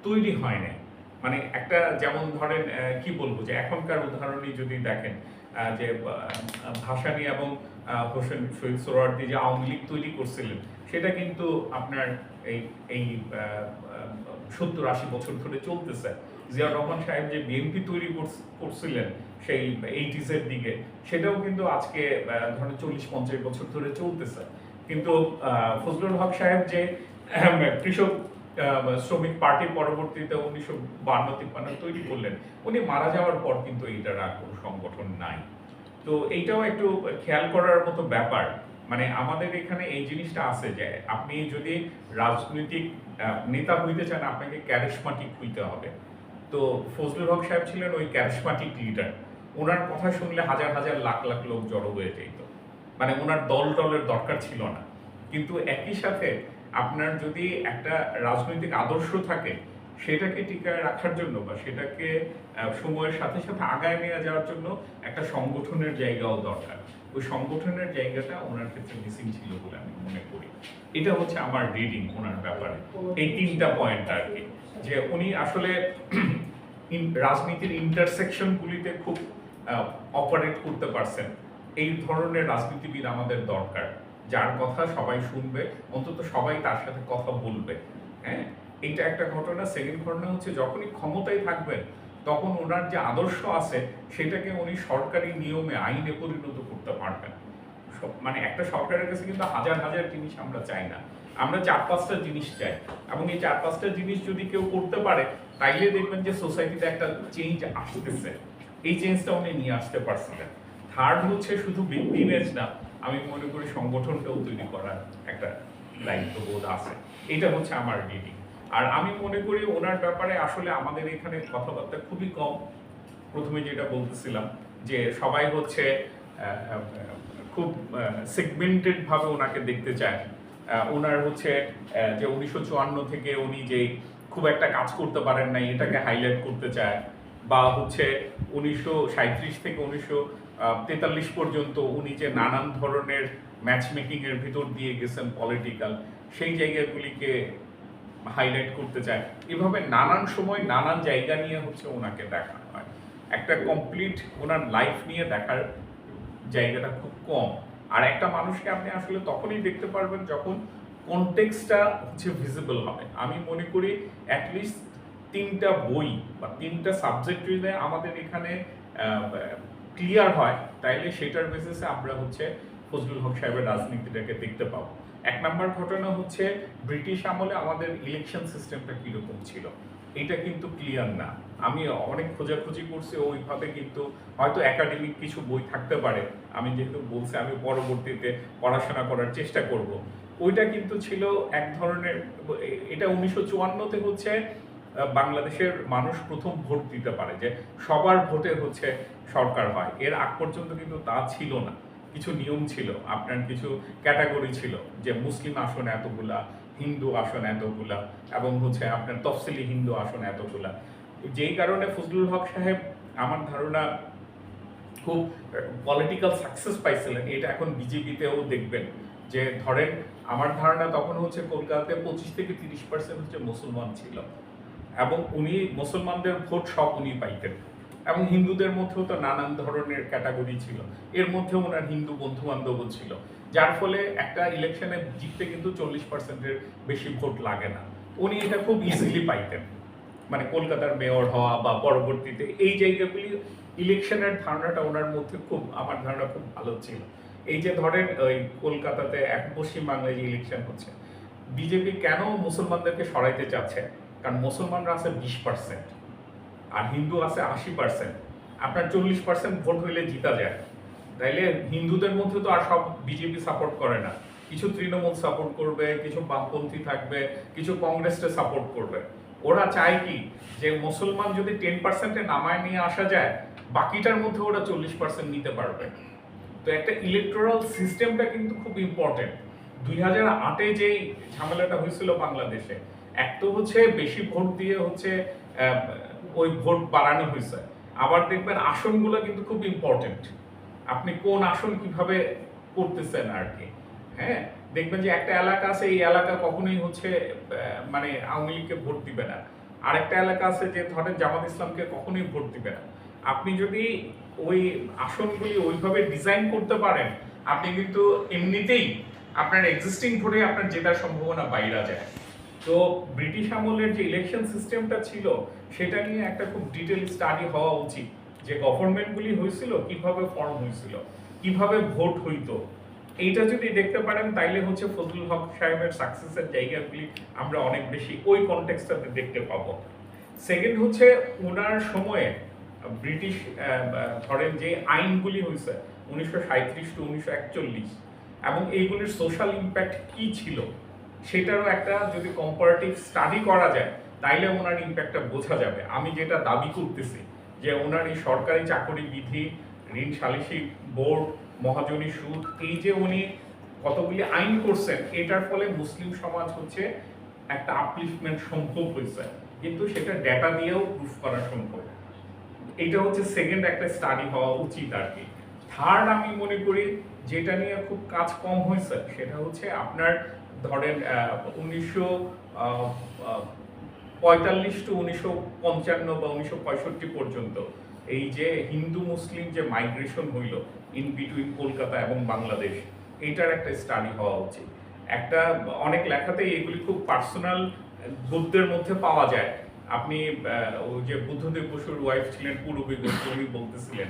তৈরি হয় নাই। মানে একটা যেমন ধরেন কি বলবো, যে এখনকার উদাহরণই যদি দেখেন, যে ভাসানী এবং হোসেন শহীদ সোহরাওয়ার্দী যে আওয়ামী লীগ তৈরি করছিলেন, সেটা কিন্তু আপনার এই এই 70-80 বছর ধরে চলতেছে। জিয়াউর রহমান সাহেব যে বিএনপি তৈরি করছিলেন সেই 80s এর দিকে, সেটাও কিন্তু আজকে ধরেন 40-50 বছর ধরে চলতেছে। কিন্তু ফজলুল হক সাহেব যে কৃষক শ্রমিক পার্টি পরবর্তীতে 1952-53 তৈরি করলেন, উনি মারা যাওয়ার পর কিন্তু এইটার আর কোনো সংগঠন নাই। তো এইটাও একটু খেয়াল করার মতো ব্যাপার। মানে আমাদের এখানে এই জিনিসটা আছে যে আপনি যদি রাজনৈতিক নেতা হইতে চান, আপনাকে ক্যারিশমাটিক হইতে হবে। তো ফজলুল হক সাহেব ছিলেন ওই ক্যারিশমাটিক লিডার। ওনার কথা শুনলে হাজার হাজার লাখ লাখ লোক জড়ো হয়ে যেত, মানে ওনার দল টলের দরকার ছিল না। কিন্তু একই সাথে আপনার যদি একটা রাজনৈতিক আদর্শ থাকে, সেটাকে টিকায় রাখার জন্য বা সেটাকে সময়ের সাথে সাথে আগায় নিয়ে যাওয়ার জন্য একটা সংগঠনের জায়গাও দরকার। ওই সংগঠনের জায়গাটা ওনার ক্ষেত্রে মিসিং ছিল বলে আমি মনে করি। এটা হচ্ছে আমার রিডিং ওনার ব্যাপারে, এই তিনটা পয়েন্ট আর কি, যে উনি আসলে রাজনীতির ইন্টারসেকশনগুলিতে খুব অপারেট করতে পারছেন। এই ধরনের রাজনীতিবিদ আমাদের দরকার, যার কথা সবাই শুনবে, অন্তত সবাই তার সাথে কথা বলবে। হ্যাঁ, এইটা একটা ঘটনা। সেকেন্ড ঘটনা হচ্ছে যখনই ক্ষমতায় থাকবেন, তখন ওনার যে আদর্শ আছে সেটাকে উনি সরকারি নিয়মে আইনে পরিণত করতে পারবেন। মানে একটা সরকারের কাছে কিন্তু হাজার হাজার জিনিস আমরা চাই না, আমরা 4-5টা জিনিস চাই, এবং এই 4-5টা জিনিস যদি কেউ করতে পারে, তাইলে দেখবেন যে সোসাইটিতে একটা চেঞ্জ আসতেছে। এই চেঞ্জটা উনি নিয়ে আসতে পারছিলেন। থার্ড হচ্ছে শুধু ব্যক্তি ইমেজ না, আমি মনে করি সংগঠনটাও তৈরি করার একটা দায়িত্ববোধ আছে। এটা হচ্ছে আমার রিডিং। আর আমি মনে করি ওনার ব্যাপারে আসলে আমাদের এখানে কথাবার্তা খুবই কম। প্রথমে যেটা বলতেছিলাম যে সবাই হচ্ছে খুব সেগমেন্টেড ভাবে ওনাকে দেখতে চায়। ওনার হচ্ছে যে 1954 থেকে উনি যে খুব একটা কাজ করতে পারেন নাই, এটাকে হাইলাইট করতে চায়, বা হচ্ছে 1937 থেকে 1943 পর্যন্ত উনি যে নানান ধরনের ম্যাচ মেকিং এর ভিতর দিয়ে গেছেন পলিটিক্যাল, সেই জায়গাগুলিকে হাইলাইট করতে চায়। এভাবে নানান সময় নানান জায়গা নিয়ে হচ্ছে ওনাকে দেখানো হয়। একটা কমপ্লিট ওনার লাইফ নিয়ে দেখার জায়গাটা খুব কম। আর একটা মানুষকে আপনি আসলে তখনই দেখতে পারবেন যখন কনটেক্সটটা হচ্ছে ভিজিবল হবে। আমি মনে করি অ্যাটলিস্ট 3টা বই বা 3টা সাবজেক্ট যদি আমাদের এখানে ক্লিয়ার হয়, তাইলে সেটার বেসিসে আমরা হচ্ছে ফজলুল হক সাহেবের রাজনীতিটাকে দেখতে পাবো। 1 নাম্বার ঘটনা হচ্ছে ব্রিটিশ আমলে আমাদের ইলেকশন সিস্টেমটা কিরকম ছিল, এটা কিন্তু ক্লিয়ার না। আমি অনেক খোঁজাখুঁজি করছি, ওইভাবে কিন্তু হয়তো একাডেমিক কিছু বই থাকতে পারে, আমি যেহেতু বলছি আমি পরবর্তীতে পড়াশোনা করার চেষ্টা করব। ওইটা কিন্তু ছিল এক ধরনের, এটা 1954-তে হচ্ছে বাংলাদেশের মানুষ প্রথম ভোট দিতে পারে, যে সবার ভোটে হচ্ছে সরকার হয়। এর আগ পর্যন্ত কিন্তু তা ছিল না। কিছু নিয়ম ছিল, আপনার কিছু ক্যাটাগরি ছিল, যে মুসলিম আসন এতগুলা, হিন্দু আসন এতগুলা, এবং হচ্ছে আপনার তফসিলি হিন্দু আসন এতগুলা। যেই কারণে ফজলুল হক সাহেব আমার ধারণা খুব পলিটিক্যাল সাকসেস পাইছিলেন। এটা এখন বিজেপিতেও দেখবেন যে ধরেন আমার ধারণা তখন হচ্ছে কলকাতাতে 25-30% হচ্ছে মুসলমান ছিল, এবং উনি মুসলমানদের ভোট সব উনি পাইতেন, এবং হিন্দুদের মধ্যেও তো নানান ধরনের ক্যাটাগরি ছিল, এর মধ্যে ওনার হিন্দু বন্ধু বান্ধবও ছিল, যার ফলে একটা ইলেকশনে জিততে কিন্তু 40%-এর বেশি ভোট লাগে না। উনি এটা খুব ইজিলি পাইতেন, মানে কলকাতার মেয়র হওয়া বা পরবর্তীতে এই জায়গাগুলি ইলেকশনের ধারণাটা ওনার মধ্যে খুব, আমার ধারণা খুব ভালো ছিল। এই যে ধরেন ওই কলকাতাতে এক পশ্চিমবাংলায় যে ইলেকশন হচ্ছে, বিজেপি কেন মুসলমানদেরকে সরাইতে চাচ্ছে? কারণ মুসলমানরা আছে 20% আর হিন্দু আছে 80%। আপনার 40% ভোট হইলে জিতা যায়। তাইলে হিন্দুদের মধ্যে তো আর সব বিজেপি সাপোর্ট করে না, কিছু তৃণমূল সাপোর্ট করবে, কিছু বামপন্থী থাকবে, কিছু কংগ্রেসকে সাপোর্ট করবে। ওরা চায় কি যে মুসলমান যদি 10%-এ নামায় নিয়ে আসা যায়, বাকিটার মধ্যে ওরা 40% নিতে পারবে। তো একটা ইলেকটোরাল সিস্টেমটা কিন্তু খুব ইম্পর্টেন্ট। 2008-এ যেই ঝামেলাটা হয়েছিল বাংলাদেশে, এক তো হচ্ছে বেশি ভোট দিয়ে হচ্ছে ওই ভোট বাড়ানো হয়েছে, আবার দেখবেন আসনগুলো কিন্তু খুব ইম্পর্টেন্ট, আপনি কোন আসন কিভাবে করতেছেন আর কি। হ্যাঁ, দেখবেন যে একটা এলাকা আছে, এই এলাকা কখনোই হচ্ছে মানে আওয়ামী লীগকে ভোট দিবে না, আরেকটা এলাকা আছে যে ধরেন জামাত ইসলামকে কখনোই ভোট দিবে না। আপনি যদি ওই আসনগুলি ওইভাবে ডিজাইন করতে পারেন, আপনি কিন্তু এমনিতেই আপনার এক্সিস্টিং ভোটে আপনার জেতার সম্ভাবনা বাইরে যায়। তো ব্রিটিশ আমলের যে ইলেকশন সিস্টেমটা ছিল, সেটা নিয়ে একটা খুব ডিটেল স্টাডি হওয়া উচিত, যে গভর্নমেন্টগুলি হয়েছিল কিভাবে ফর্ম হয়েছিল, কিভাবে ভোট হইতো। এইটা যদি দেখতে পারেন তাইলে হচ্ছে ফজলুল হক সাহেবের সাকসেসের জায়গাগুলি আমরা অনেক বেশি ওই কনটেক্সটাতে দেখতে পাবো। সেকেন্ড হচ্ছে ওনার সময়ে ব্রিটিশ ধরেন যে আইনগুলি হয়েছে 1937-1941, এবং এইগুলির সোশ্যাল ইম্প্যাক্ট কি ছিল সেটারও একটা যদি কম্পারেটিভ স্টাডি করা যায়, তাইলে ওনার ইম্প্যাক্টটা বোঝা যাবে। আমি যেটা দাবি করতেছি যে ওনার এই সরকারি চাকরি বিধি, ঋণ সালিসি বোর্ড, মহাজনী সুদ, এই যে উনি কতগুলি আইন করছেন, এটার ফলে মুসলিম সমাজ হচ্ছে একটা আপলিফমেন্ট সম্ভব হয়েছে, কিন্তু সেটা ডেটা দিয়েও প্রুফ করা সম্ভব। এইটা হচ্ছে সেকেন্ড একটা স্টাডি হওয়া উচিত আর কি। থার্ড আমি মনে করি যেটা নিয়ে খুব কাজ কম হয়েছে, সেটা হচ্ছে আপনার ধরেন 1945-1955 বা 1965 পর্যন্ত এই যে হিন্দু মুসলিম যে মাইগ্রেশন হইল ইন বিটুইন কলকাতা এবং বাংলাদেশ, এইটার একটা স্টাডি হওয়া উচিত। একটা অনেক লেখাতেই এগুলি খুব পার্সোনাল গদ্যের মধ্যে পাওয়া যায়। আপনি ওই যে বুদ্ধদেব বসুর ওয়াইফ ছিলেন পূরবী ঘোষ, উনি বলতেছিলেন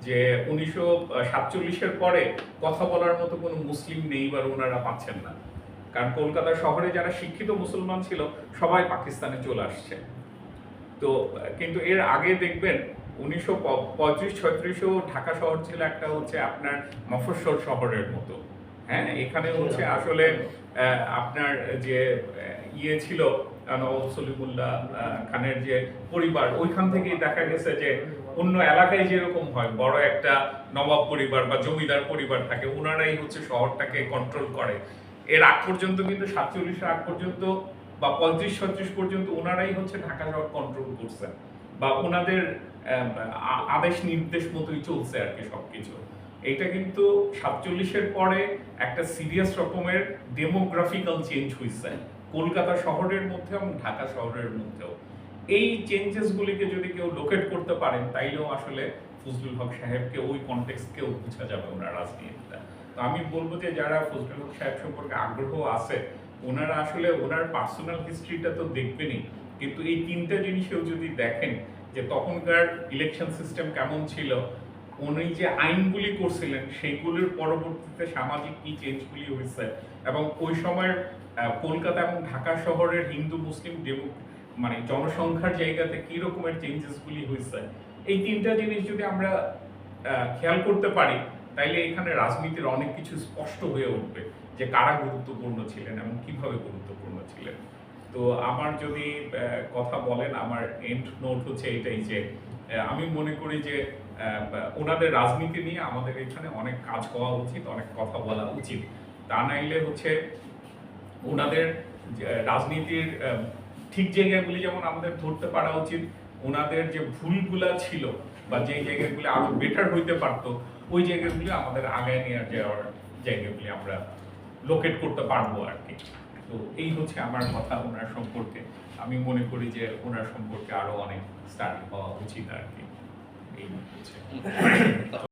যে 1947-এর পরে কথা বলার মতো কোনো মুসলিম নেই বা ওনারা পাচ্ছেন না, কারণ কলকাতা শহরে যারা শিক্ষিত মুসলমান ছিল সবাই পাকিস্তানে চলে আসছে। তো কিন্তু এর আগে দেখবেন 1935-36-এও ঢাকা শহর ছিল একটা হচ্ছে আপনার মফস্বল শহরের মতো। হ্যাঁ, এখানে হচ্ছে আসলে আপনার যে ইয়ে ছিল নওয়াব সলিমুল্লাহ খানের যে পরিবার, ওইখান থেকেই দেখা গেছে যে অন্য এলাকায় যেরকম হয় বড় একটা নবাব পরিবার বা জমিদার পরিবার থাকে, ওনারাই হচ্ছে শহরটাকে কন্ট্রোল করে। এর আগ পর্যন্ত কিন্তু 47-এর আগ পর্যন্ত বা 35-36 পর্যন্ত ওনারাই হচ্ছে ঢাকা শহর কন্ট্রোল করছেন, বা ওনাদের আদেশ নির্দেশ মতোই চলছে আর কি সবকিছু। এটা কিন্তু 47-এর পরে একটা সিরিয়াস রকমের ডেমোগ্রাফিক্যাল চেঞ্জ হয়েছে কলকাতা শহরের মধ্যে এবং ঢাকা শহরের মধ্যেও। এই চেঞ্জেসগুলিকে যদি কেউ লোকেট করতে পারেন, তাইলেও আসলে ফজলুল হক সাহেবকে ওই কনটেক্সটকেও বোঝা যাবে ওনার রাজনীতিটা। তো আমি বলবো যে যারা ফজলুল হক সাহেব সম্পর্কে আগ্রহ আছে, ওনারা আসলে ওনার পার্সোনাল হিস্ট্রিটা তো দেখবেনই, কিন্তু এই তিনটা জিনিসেও যদি দেখেন যে তখনকার ইলেকশন সিস্টেম কেমন ছিল, উনি যে আইনগুলি করছিলেন সেইগুলির পরবর্তীতে সামাজিক কি চেঞ্জগুলি হয়েছে, এবং ওই সময়ের কলকাতা এবং ঢাকা শহরের হিন্দু মুসলিম মানে জনসংখ্যার জায়গাতে কি রকমের চেঞ্জেসগুলি হয়েছে, এই তিনটা জিনিস যদি আমরা খেয়াল করতে পারি, তাইলে এখানে রাজনীতির অনেক কিছু স্পষ্ট হয়ে উঠবে যে কারা গুরুত্বপূর্ণ ছিলেন এবং কিভাবে গুরুত্বপূর্ণ ছিলেন। তো আমার যদি কথা বলেন, আমার এন্ড নোট হচ্ছে এটাই যে আমি মনে করি যে ওনাদের রাজনীতি নিয়ে আমাদের এখানে অনেক কাজ করা উচিত, অনেক কথা বলা উচিত। তা নাইলে হচ্ছে ওনাদের রাজনীতির ঠিক জায়গাগুলি যেমন আমাদের ধরতে পারা উচিত, ওনাদের যে ভুলগুলা ছিল বা যে জায়গাগুলি আরো বেটার হইতে পারতো ওই জায়গাগুলি আমাদের আগায় নিয়ে যাওয়ার জায়গাগুলি আমরা লোকেট করতে পারবো আর কি। তো এই হচ্ছে আমার কথা ওনার সম্পর্কে। আমি মনে করি যে ওনার সম্পর্কে আরো অনেক স্টাডি হওয়া উচিত আর কি। এই হচ্ছে